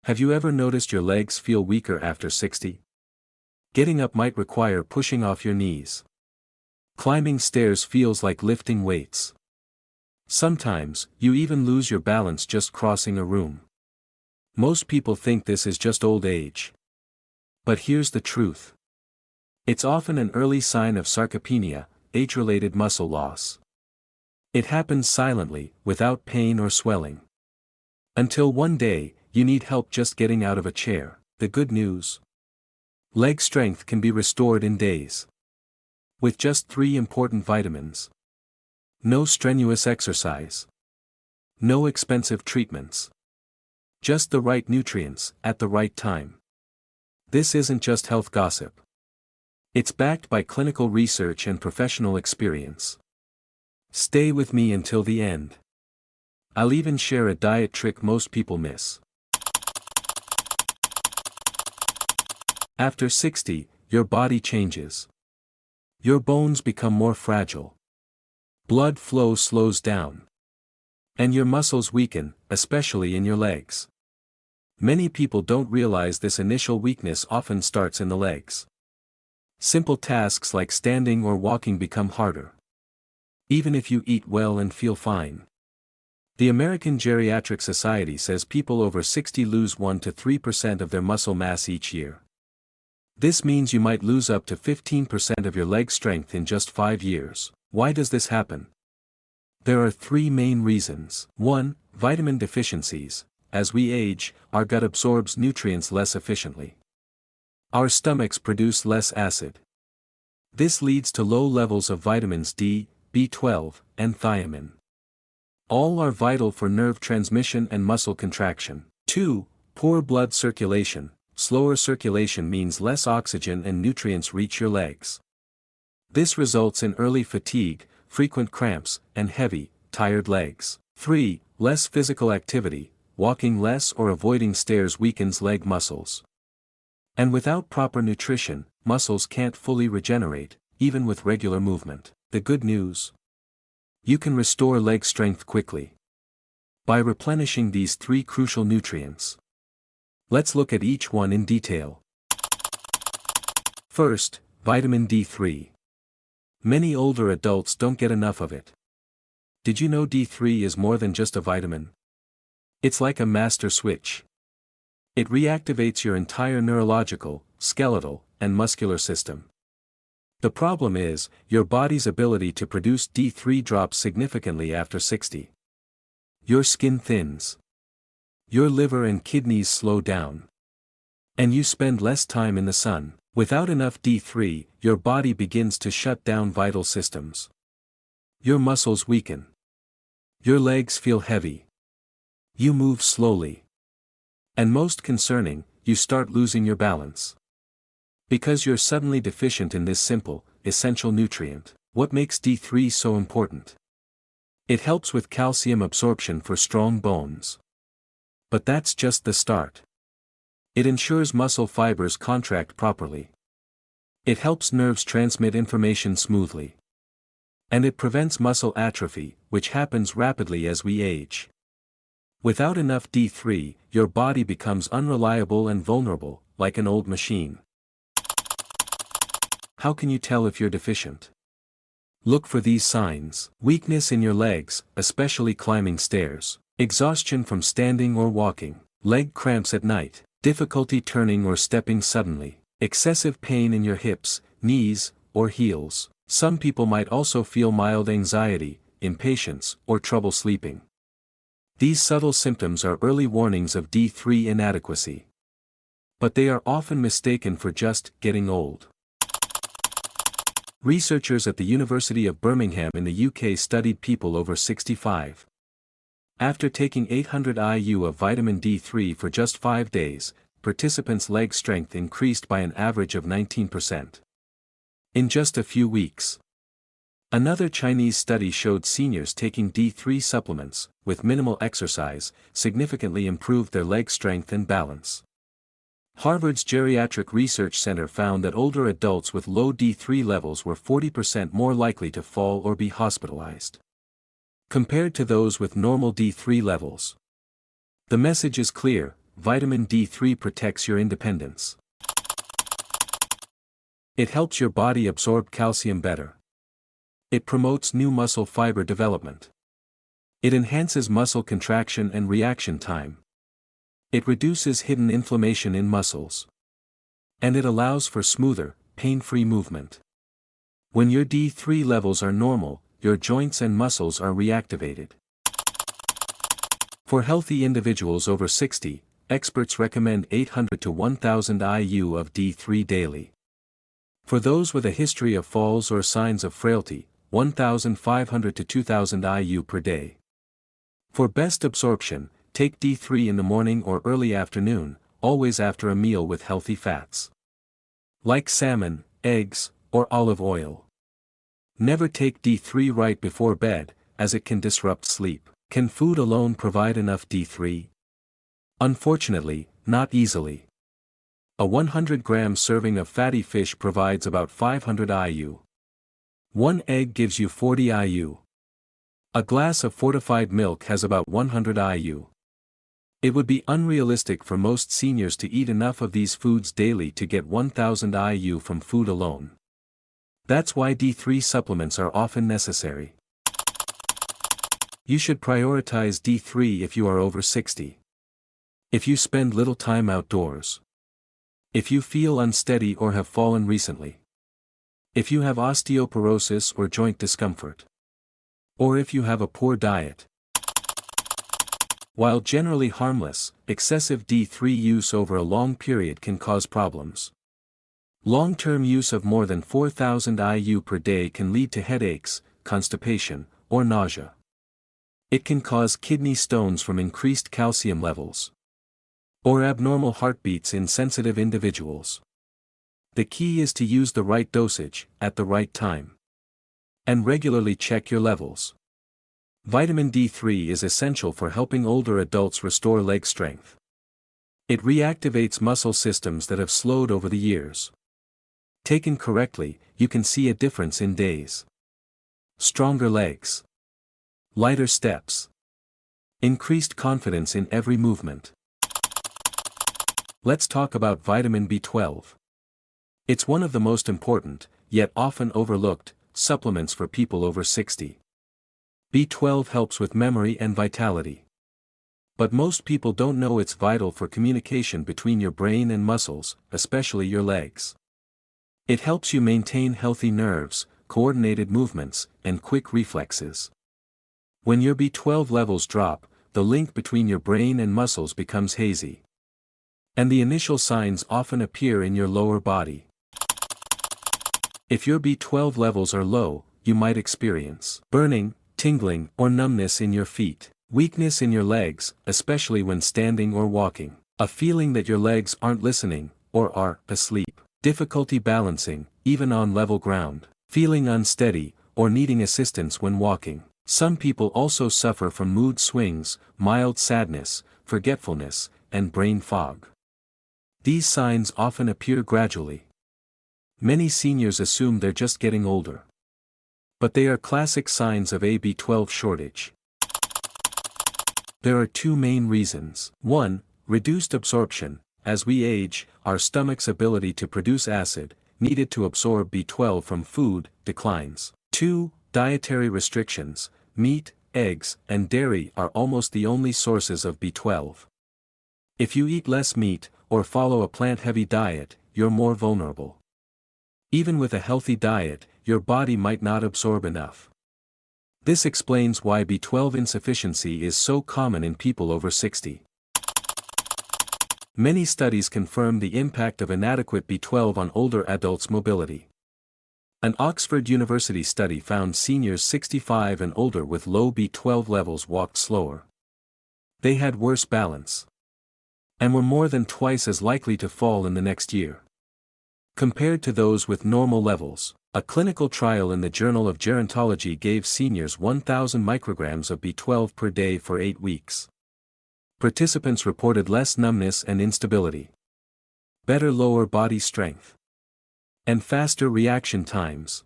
Have you ever noticed your legs feel weaker after 60? Getting up might require pushing off your knees. Climbing stairs feels like lifting weights. Sometimes, you even lose your balance just crossing a room. Most people think this is just old age. But here's the truth. It's often an early sign of sarcopenia, age-related muscle loss. It happens silently, without pain or swelling. Until one day, you need help just getting out of a chair. The good news: leg strength can be restored in days. With just 3 important vitamins. No strenuous exercise. No expensive treatments. Just the right nutrients, at the right time. This isn't just health gossip. It's backed by clinical research and professional experience. Stay with me until the end. I'll even share a diet trick most people miss. After 60, your body changes. Your bones become more fragile. Blood flow slows down. And your muscles weaken, especially in your legs. Many people don't realize this initial weakness often starts in the legs. Simple tasks like standing or walking become harder. Even if you eat well and feel fine. The American Geriatric Society says people over 60 lose 1 to 3% of their muscle mass each year. This means you might lose up to 15% of your leg strength in just 5 years. Why does this happen? There are 3 main reasons. 1. Vitamin deficiencies. As we age, our gut absorbs nutrients less efficiently. Our stomachs produce less acid. This leads to low levels of vitamins D, B12, and thiamine. All are vital for nerve transmission and muscle contraction. 2. Poor blood circulation. Slower circulation means less oxygen and nutrients reach your legs. This results in early fatigue, frequent cramps, and heavy, tired legs. 3. Less physical activity. Walking less or avoiding stairs weakens leg muscles. And without proper nutrition, muscles can't fully regenerate, even with regular movement. The good news: you can restore leg strength quickly by replenishing these 3 crucial nutrients. Let's look at each one in detail. First, vitamin D3. Many older adults don't get enough of it. Did you know D3 is more than just a vitamin? It's like a master switch. It reactivates your entire neurological, skeletal, and muscular system. The problem is, your body's ability to produce D3 drops significantly after 60. Your skin thins. Your liver and kidneys slow down. And you spend less time in the sun. Without enough D3, your body begins to shut down vital systems. Your muscles weaken. Your legs feel heavy. You move slowly. And most concerning, you start losing your balance. Because you're suddenly deficient in this simple, essential nutrient. What makes D3 so important? It helps with calcium absorption for strong bones. But that's just the start. It ensures muscle fibers contract properly. It helps nerves transmit information smoothly. And it prevents muscle atrophy, which happens rapidly as we age. Without enough D3, your body becomes unreliable and vulnerable, like an old machine. How can you tell if you're deficient? Look for these signs: weakness in your legs, especially climbing stairs, exhaustion from standing or walking, leg cramps at night, difficulty turning or stepping suddenly, excessive pain in your hips, knees, or heels. Some people might also feel mild anxiety, impatience, or trouble sleeping. These subtle symptoms are early warnings of D3 inadequacy. But they are often mistaken for just getting old. Researchers at the University of Birmingham in the UK studied people over 65. After taking 800 IU of vitamin D3 for just 5 days, participants' leg strength increased by an average of 19%. In just a few weeks. Another Chinese study showed seniors taking D3 supplements, with minimal exercise, significantly improved their leg strength and balance. Harvard's Geriatric Research Center found that older adults with low D3 levels were 40% more likely to fall or be hospitalized, compared to those with normal D3 levels. The message is clear: vitamin D3 protects your independence. It helps your body absorb calcium better. It promotes new muscle fiber development. It enhances muscle contraction and reaction time. It reduces hidden inflammation in muscles. And it allows for smoother, pain-free movement. When your D3 levels are normal, your joints and muscles are reactivated. For healthy individuals over 60, experts recommend 800 to 1000 IU of D3 daily. For those with a history of falls or signs of frailty, 1500 to 2000 IU per day. For best absorption, take D3 in the morning or early afternoon, always after a meal with healthy fats, like salmon, eggs, or olive oil. Never take D3 right before bed, as it can disrupt sleep. Can food alone provide enough D3? Unfortunately, not easily. A 100-gram serving of fatty fish provides about 500 IU. One egg gives you 40 IU. A glass of fortified milk has about 100 IU. It would be unrealistic for most seniors to eat enough of these foods daily to get 1000 IU from food alone. That's why D3 supplements are often necessary. You should prioritize D3 if you are over 60. If you spend little time outdoors. If you feel unsteady or have fallen recently. If you have osteoporosis or joint discomfort. Or if you have a poor diet. While generally harmless, excessive D3 use over a long period can cause problems. Long-term use of more than 4000 IU per day can lead to headaches, constipation, or nausea. It can cause kidney stones from increased calcium levels. Or abnormal heartbeats in sensitive individuals. The key is to use the right dosage, at the right time. And regularly check your levels. Vitamin D3 is essential for helping older adults restore leg strength. It reactivates muscle systems that have slowed over the years. Taken correctly, you can see a difference in days. Stronger legs. Lighter steps. Increased confidence in every movement. Let's talk about vitamin B12. It's one of the most important, yet often overlooked, supplements for people over 60. B12 helps with memory and vitality. But most people don't know it's vital for communication between your brain and muscles, especially your legs. It helps you maintain healthy nerves, coordinated movements, and quick reflexes. When your B12 levels drop, the link between your brain and muscles becomes hazy. And the initial signs often appear in your lower body. If your B12 levels are low, you might experience burning, tingling, or numbness in your feet, weakness in your legs, especially when standing or walking, a feeling that your legs aren't listening, or are asleep, difficulty balancing, even on level ground, feeling unsteady, or needing assistance when walking. Some people also suffer from mood swings, mild sadness, forgetfulness, and brain fog. These signs often appear gradually. Many seniors assume they're just getting older. But they are classic signs of a B12 shortage. There are two main reasons. 1. Reduced absorption. As we age, our stomach's ability to produce acid, needed to absorb B12 from food, declines. 2. Dietary restrictions. Meat, eggs, and dairy are almost the only sources of B12. If you eat less meat, or follow a plant-heavy diet, you're more vulnerable. Even with a healthy diet, your body might not absorb enough. This explains why B12 insufficiency is so common in people over 60. Many studies confirm the impact of inadequate B12 on older adults' mobility. An Oxford University study found seniors 65 and older with low B12 levels walked slower. They had worse balance. And were more than twice as likely to fall in the next year. Compared to those with normal levels, a clinical trial in the Journal of Gerontology gave seniors 1,000 micrograms of B12 per day for 8 weeks. Participants reported less numbness and instability, better lower body strength, and faster reaction times.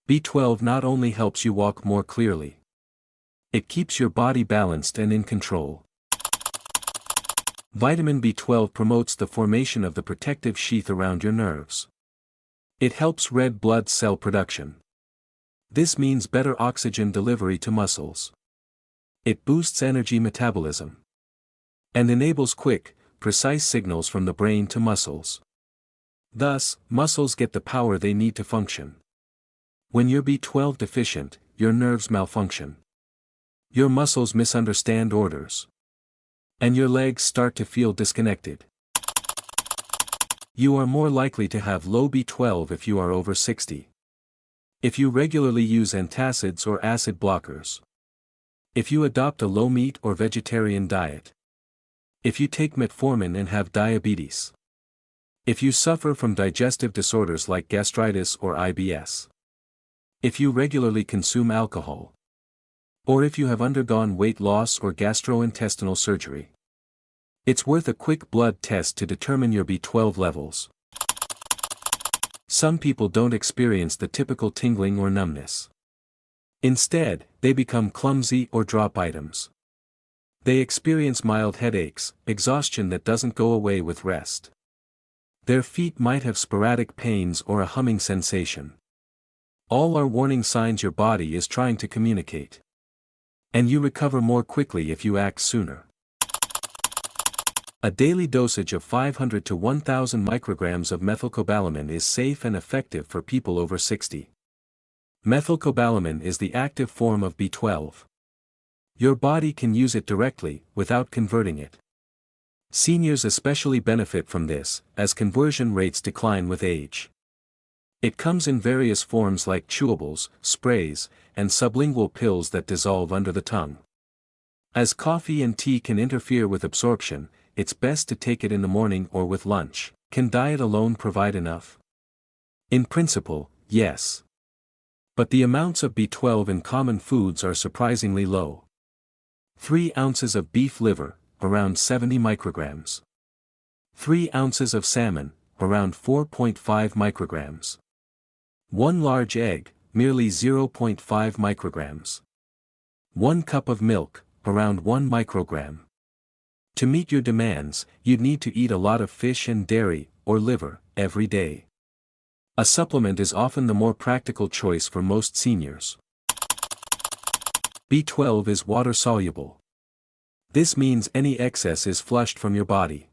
B12 not only helps you walk more clearly, it keeps your body balanced and in control. Vitamin B12 promotes the formation of the protective sheath around your nerves. It helps red blood cell production. This means better oxygen delivery to muscles. It boosts energy metabolism and enables quick, precise signals from the brain to muscles. Thus, muscles get the power they need to function. When you're B12 deficient, your nerves malfunction. Your muscles misunderstand orders. And your legs start to feel disconnected. You are more likely to have low B12 if you are over 60. If you regularly use antacids or acid blockers. If you adopt a low-meat or vegetarian diet. If you take metformin and have diabetes. If you suffer from digestive disorders like gastritis or IBS. If you regularly consume alcohol. Or if you have undergone weight loss or gastrointestinal surgery. It's worth a quick blood test to determine your B12 levels. Some people don't experience the typical tingling or numbness. Instead, they become clumsy or drop items. They experience mild headaches, exhaustion that doesn't go away with rest. Their feet might have sporadic pains or a humming sensation. All are warning signs your body is trying to communicate. And you recover more quickly if you act sooner. A daily dosage of 500 to 1000 micrograms of methylcobalamin is safe and effective for people over 60. Methylcobalamin is the active form of B12. Your body can use it directly, without converting it. Seniors especially benefit from this, as conversion rates decline with age. It comes in various forms like chewables, sprays, and sublingual pills that dissolve under the tongue. As coffee and tea can interfere with absorption, it's best to take it in the morning or with lunch. Can diet alone provide enough? In principle, yes. But the amounts of B12 in common foods are surprisingly low. 3 ounces of beef liver, around 70 micrograms. 3 ounces of salmon, around 4.5 micrograms. 1 large egg, merely 0.5 micrograms. 1 cup of milk, around 1 microgram. To meet your demands, you'd need to eat a lot of fish and dairy, or liver, every day. A supplement is often the more practical choice for most seniors. B12 is water-soluble. This means any excess is flushed from your body.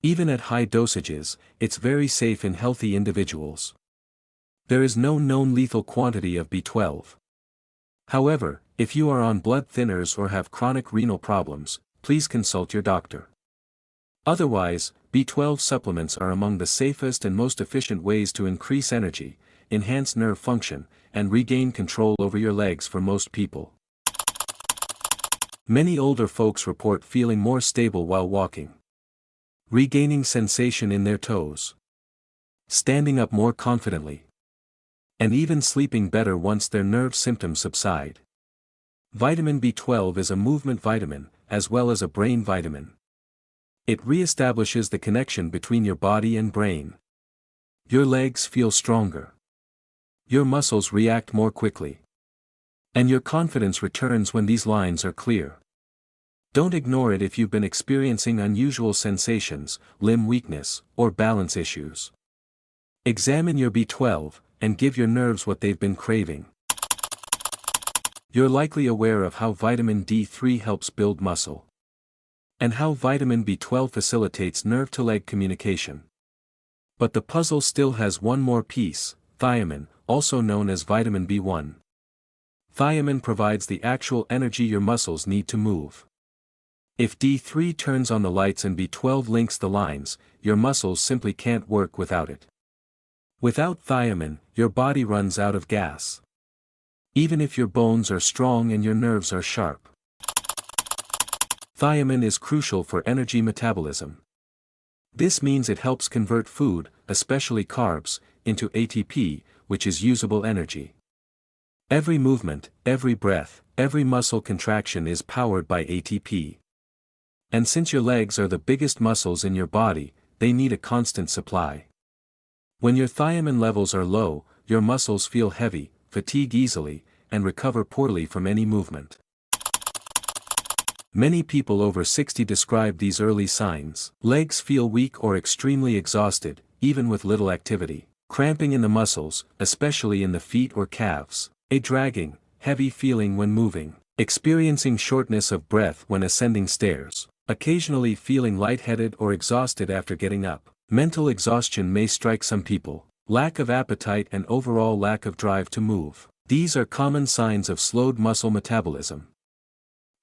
Even at high dosages, it's very safe in healthy individuals. There is no known lethal quantity of B12. However, if you are on blood thinners or have chronic renal problems, please consult your doctor. Otherwise, B12 supplements are among the safest and most efficient ways to increase energy, enhance nerve function, and regain control over your legs for most people. Many older folks report feeling more stable while walking. Regaining sensation in their toes. Standing up more confidently. And even sleeping better once their nerve symptoms subside. Vitamin B12 is a movement vitamin, as well as a brain vitamin. It reestablishes the connection between your body and brain. Your legs feel stronger. Your muscles react more quickly. And your confidence returns when these lines are clear. Don't ignore it if you've been experiencing unusual sensations, limb weakness, or balance issues. Examine your B12, and give your nerves what they've been craving. You're likely aware of how vitamin D3 helps build muscle. And how vitamin B12 facilitates nerve-to-leg communication. But the puzzle still has one more piece, thiamine, also known as vitamin B1. Thiamine provides the actual energy your muscles need to move. If D3 turns on the lights and B12 links the lines, your muscles simply can't work without it. Without thiamine, your body runs out of gas. Even if your bones are strong and your nerves are sharp. Thiamine is crucial for energy metabolism. This means it helps convert food, especially carbs, into ATP, which is usable energy. Every movement, every breath, every muscle contraction is powered by ATP. And since your legs are the biggest muscles in your body, they need a constant supply. When your thiamine levels are low, your muscles feel heavy, fatigue easily, and recover poorly from any movement. Many people over 60 describe these early signs. Legs feel weak or extremely exhausted, even with little activity. Cramping in the muscles, especially in the feet or calves. A dragging, heavy feeling when moving. Experiencing shortness of breath when ascending stairs. Occasionally feeling lightheaded or exhausted after getting up. Mental exhaustion may strike some people. Lack of appetite and overall lack of drive to move. These are common signs of slowed muscle metabolism.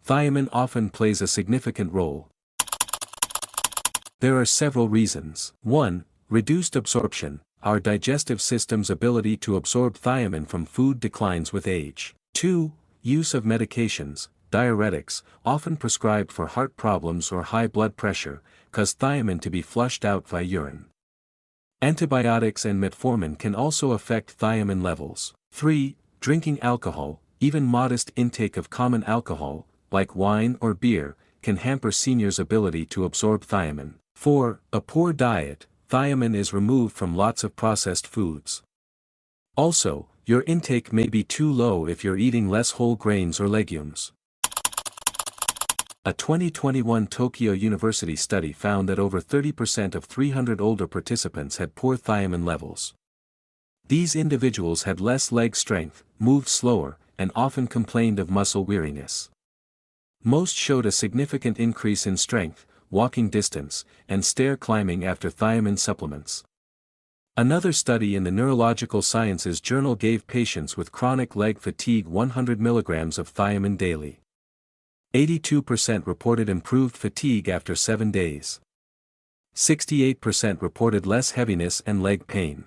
Thiamine often plays a significant role. There are several reasons. 1. Reduced absorption. Our digestive system's ability to absorb thiamine from food declines with age. 2. Use of medications, diuretics, often prescribed for heart problems or high blood pressure, cause thiamine to be flushed out via urine. Antibiotics and metformin can also affect thiamine levels. 3. Drinking alcohol, even modest intake of common alcohol, like wine or beer, can hamper seniors' ability to absorb thiamine. 4. A poor diet. Thiamine is removed from lots of processed foods. Also, your intake may be too low if you're eating less whole grains or legumes. A 2021 Tokyo University study found that over 30% of 300 older participants had poor thiamine levels. These individuals had less leg strength, moved slower, and often complained of muscle weariness. Most showed a significant increase in strength, walking distance, and stair climbing after thiamine supplements. Another study in the Neurological Sciences journal gave patients with chronic leg fatigue 100 mg of thiamine daily. 82% reported improved fatigue after 7 days. 68% reported less heaviness and leg pain.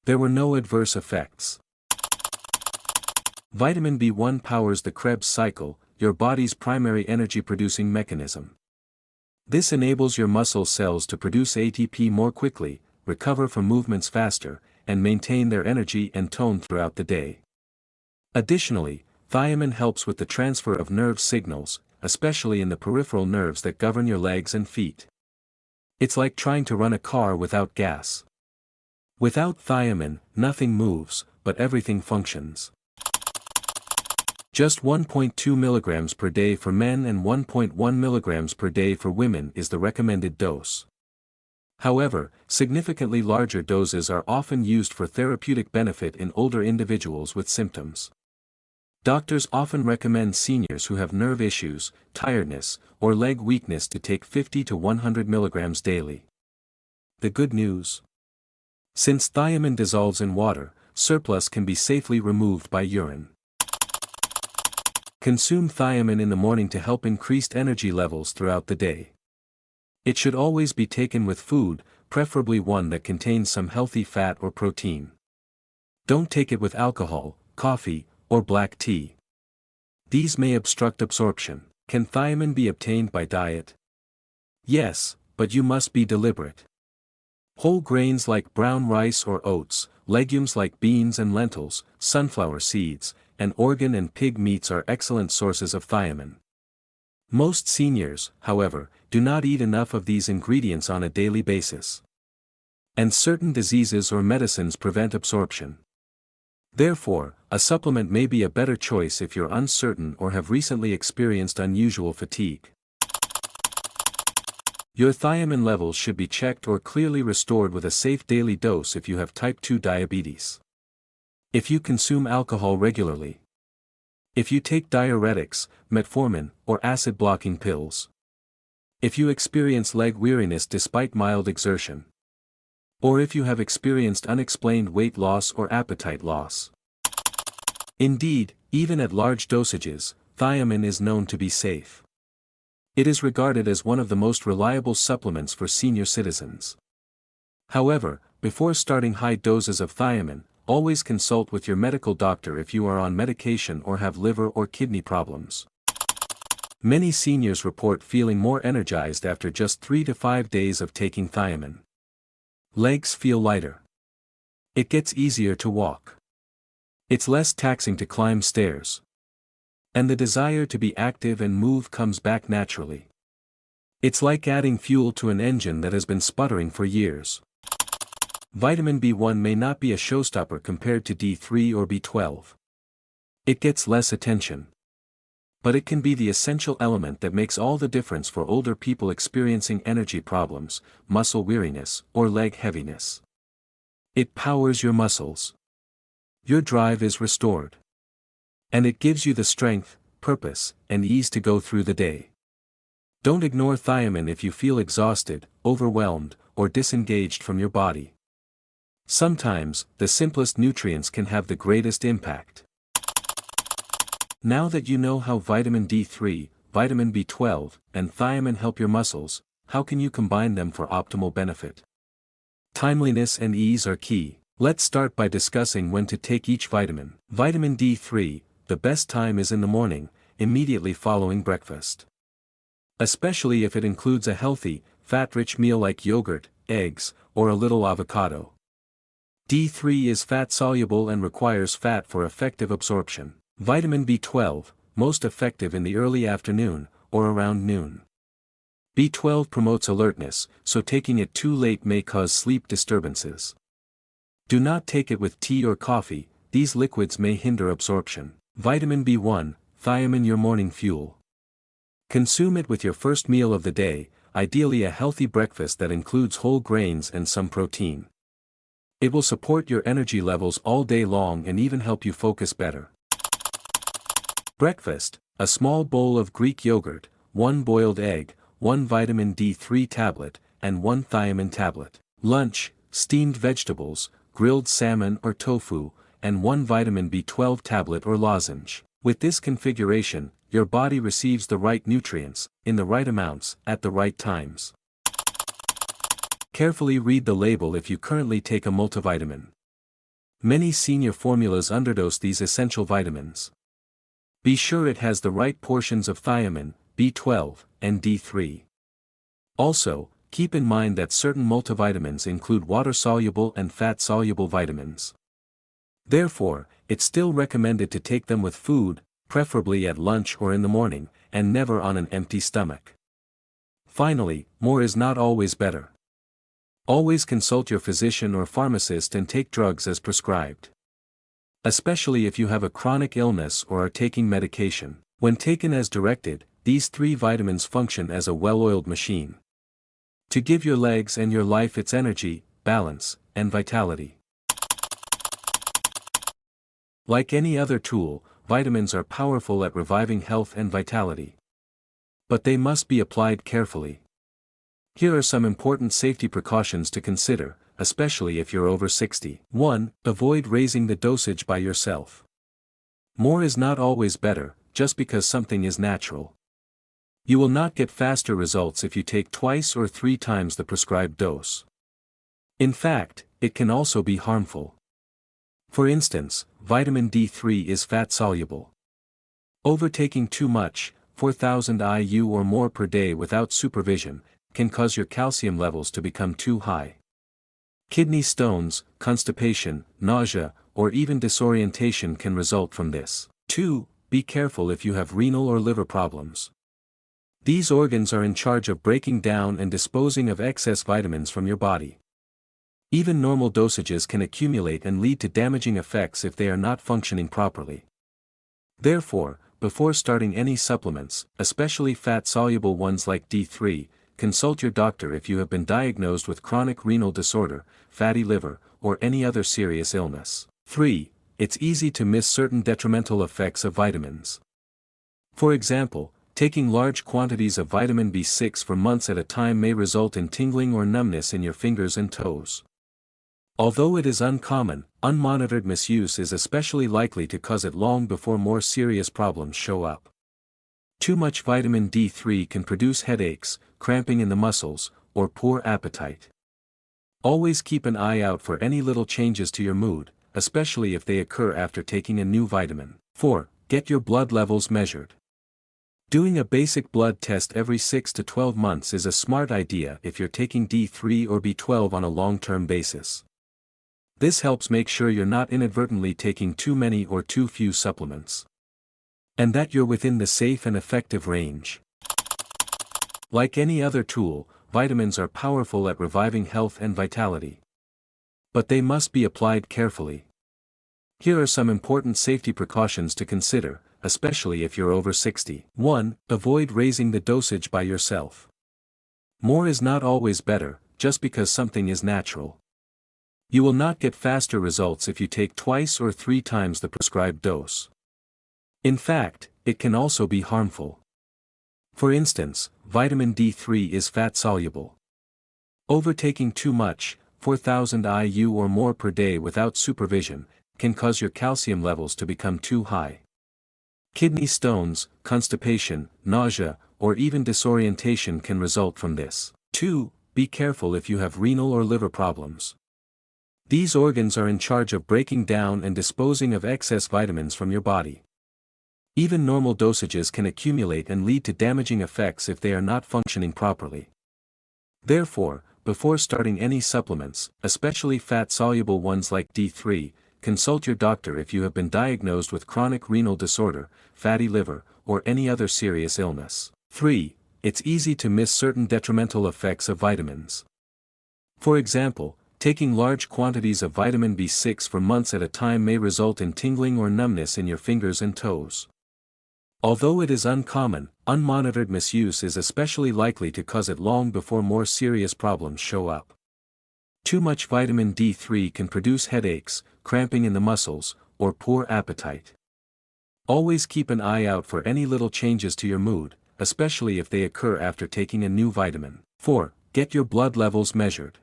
There were no adverse effects. Vitamin B1 powers the Krebs cycle, your body's primary energy-producing mechanism. This enables your muscle cells to produce ATP more quickly, recover from movements faster, and maintain their energy and tone throughout the day. Additionally, thiamine helps with the transfer of nerve signals, especially in the peripheral nerves that govern your legs and feet. It's like trying to run a car without gas. Without thiamine, nothing moves, but everything functions. Just 1.2 mg per day for men and 1.1 mg per day for women is the recommended dose. However, significantly larger doses are often used for therapeutic benefit in older individuals with symptoms. Doctors often recommend seniors who have nerve issues, tiredness, or leg weakness to take 50 to 100 mg daily. The good news? Since thiamine dissolves in water, surplus can be safely removed by urine. Consume thiamine in the morning to help increased energy levels throughout the day. It should always be taken with food, preferably one that contains some healthy fat or protein. Don't take it with alcohol, coffee, or black tea. These may obstruct absorption. Can thiamine be obtained by diet? Yes, but you must be deliberate. Whole grains like brown rice or oats, legumes like beans and lentils, sunflower seeds, and organ and pig meats are excellent sources of thiamine. Most seniors, however, do not eat enough of these ingredients on a daily basis. And certain diseases or medicines prevent absorption. Therefore, a supplement may be a better choice if you're uncertain or have recently experienced unusual fatigue. Your thiamine levels should be checked or clearly restored with a safe daily dose if you have type 2 diabetes. If you consume alcohol regularly. If you take diuretics, metformin, or acid-blocking pills. If you experience leg weariness despite mild exertion. Or if you have experienced unexplained weight loss or appetite loss. Indeed, even at large dosages, thiamine is known to be safe. It is regarded as one of the most reliable supplements for senior citizens. However, before starting high doses of thiamine, always consult with your medical doctor if you are on medication or have liver or kidney problems. Many seniors report feeling more energized after just 3 to 5 days of taking thiamine. Legs feel lighter. It gets easier to walk. It's less taxing to climb stairs. And the desire to be active and move comes back naturally. It's like adding fuel to an engine that has been sputtering for years. Vitamin B1 may not be a showstopper compared to D3 or B12. It gets less attention. But it can be the essential element that makes all the difference for older people experiencing energy problems, muscle weariness, or leg heaviness. It powers your muscles. Your drive is restored. And it gives you the strength, purpose, and ease to go through the day. Don't ignore thiamine if you feel exhausted, overwhelmed, or disengaged from your body. Sometimes, the simplest nutrients can have the greatest impact. Now that you know how vitamin D3, vitamin B12, and thiamine help your muscles, how can you combine them for optimal benefit? Timeliness and ease are key. Let's start by discussing when to take each vitamin. Vitamin D3, the best time is in the morning, immediately following breakfast. Especially if it includes a healthy, fat-rich meal like yogurt, eggs, or a little avocado. D3 is fat-soluble and requires fat for effective absorption. Vitamin B12, most effective in the early afternoon, or around noon. B12 promotes alertness, so taking it too late may cause sleep disturbances. Do not take it with tea or coffee, these liquids may hinder absorption. Vitamin B1, thiamine, your morning fuel. Consume it with your first meal of the day, ideally a healthy breakfast that includes whole grains and some protein. It will support your energy levels all day long and even help you focus better. Breakfast, a small bowl of Greek yogurt, 1 boiled egg, 1 vitamin D3 tablet, and 1 thiamine tablet. Lunch, steamed vegetables, grilled salmon or tofu, and 1 vitamin B12 tablet or lozenge. With this configuration, your body receives the right nutrients, in the right amounts, at the right times. Carefully read the label if you currently take a multivitamin. Many senior formulas underdose these essential vitamins. Be sure it has the right portions of thiamine, B12, and D3. Also, keep in mind that certain multivitamins include water-soluble and fat-soluble vitamins. Therefore, it's still recommended to take them with food, preferably at lunch or in the morning, and never on an empty stomach. Finally, more is not always better. Always consult your physician or pharmacist and take drugs as prescribed. Especially if you have a chronic illness or are taking medication. When taken as directed, these 3 vitamins function as a well-oiled machine. To give your legs and your life its energy, balance, and vitality. Like any other tool, vitamins are powerful at reviving health and vitality. But they must be applied carefully. Here are some important safety precautions to consider, especially if you're over 60. 1. Avoid raising the dosage by yourself. More is not always better, just because something is natural. You will not get faster results if you take twice or 3 times the prescribed dose. In fact, it can also be harmful. For instance, vitamin D3 is fat-soluble. Overtaking too much, 4,000 IU or more per day without supervision, can cause your calcium levels to become too high. Kidney stones, constipation, nausea, or even disorientation can result from this. 2. Be careful if you have renal or liver problems. These organs are in charge of breaking down and disposing of excess vitamins from your body. Even normal dosages can accumulate and lead to damaging effects if they are not functioning properly. Therefore, before starting any supplements, especially fat-soluble ones like D3, consult your doctor if you have been diagnosed with chronic renal disorder, fatty liver, or any other serious illness. 3. It's easy to miss certain detrimental effects of vitamins. For example, taking large quantities of vitamin B6 for months at a time may result in tingling or numbness in your fingers and toes. Although it is uncommon, unmonitored misuse is especially likely to cause it long before more serious problems show up. Too much vitamin D3 can produce headaches, cramping in the muscles, or poor appetite. Always keep an eye out for any little changes to your mood, especially if they occur after taking a new vitamin. 4. Get your blood levels measured. Doing a basic blood test every 6 to 12 months is a smart idea if you're taking D3 or B12 on a long-term basis. This helps make sure you're not inadvertently taking too many or too few supplements. And that you're within the safe and effective range. Like any other tool, vitamins are powerful at reviving health and vitality. But they must be applied carefully. Here are some important safety precautions to consider, especially if you're over 60. 1. Avoid raising the dosage by yourself. More is not always better, just because something is natural. You will not get faster results if you take twice or 3 times the prescribed dose. In fact, it can also be harmful. For instance, vitamin D3 is fat-soluble. Overtaking too much, 4,000 IU or more per day without supervision, can cause your calcium levels to become too high. Kidney stones, constipation, nausea, or even disorientation can result from this. 2. Be careful if you have renal or liver problems. These organs are in charge of breaking down and disposing of excess vitamins from your body. Even normal dosages can accumulate and lead to damaging effects if they are not functioning properly. Therefore, before starting any supplements, especially fat-soluble ones like D3, consult your doctor if you have been diagnosed with chronic renal disorder, fatty liver, or any other serious illness. 3. It's easy to miss certain detrimental effects of vitamins. For example, taking large quantities of vitamin B6 for months at a time may result in tingling or numbness in your fingers and toes. Although it is uncommon, unmonitored misuse is especially likely to cause it long before more serious problems show up. Too much vitamin D3 can produce headaches, cramping in the muscles, or poor appetite. Always keep an eye out for any little changes to your mood, especially if they occur after taking a new vitamin. 4. Get your blood levels measured.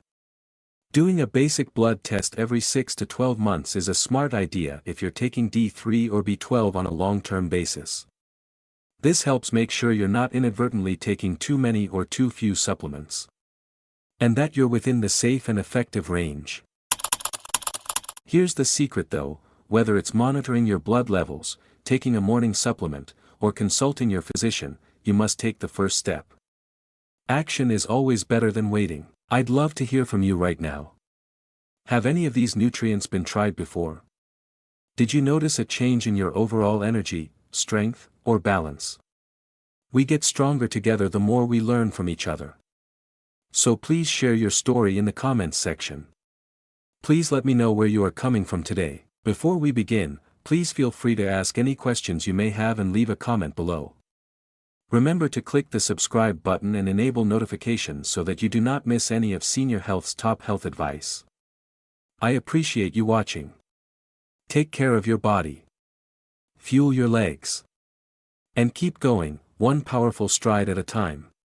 Doing a basic blood test every 6 to 12 months is a smart idea if you're taking D3 or B12 on a long-term basis. This helps make sure you're not inadvertently taking too many or too few supplements, and that you're within the safe and effective range. Here's the secret though, whether it's monitoring your blood levels, taking a morning supplement, or consulting your physician, you must take the first step. Action is always better than waiting. I'd love to hear from you right now. Have any of these nutrients been tried before? Did you notice a change in your overall energy, strength, or balance? We get stronger together the more we learn from each other. So please share your story in the comments section. Please let me know where you are coming from today. Before we begin, please feel free to ask any questions you may have and leave a comment below. Remember to click the subscribe button and enable notifications so that you do not miss any of Senior Health's top health advice. I appreciate you watching. Take care of your body. Fuel your legs. And keep going, one powerful stride at a time.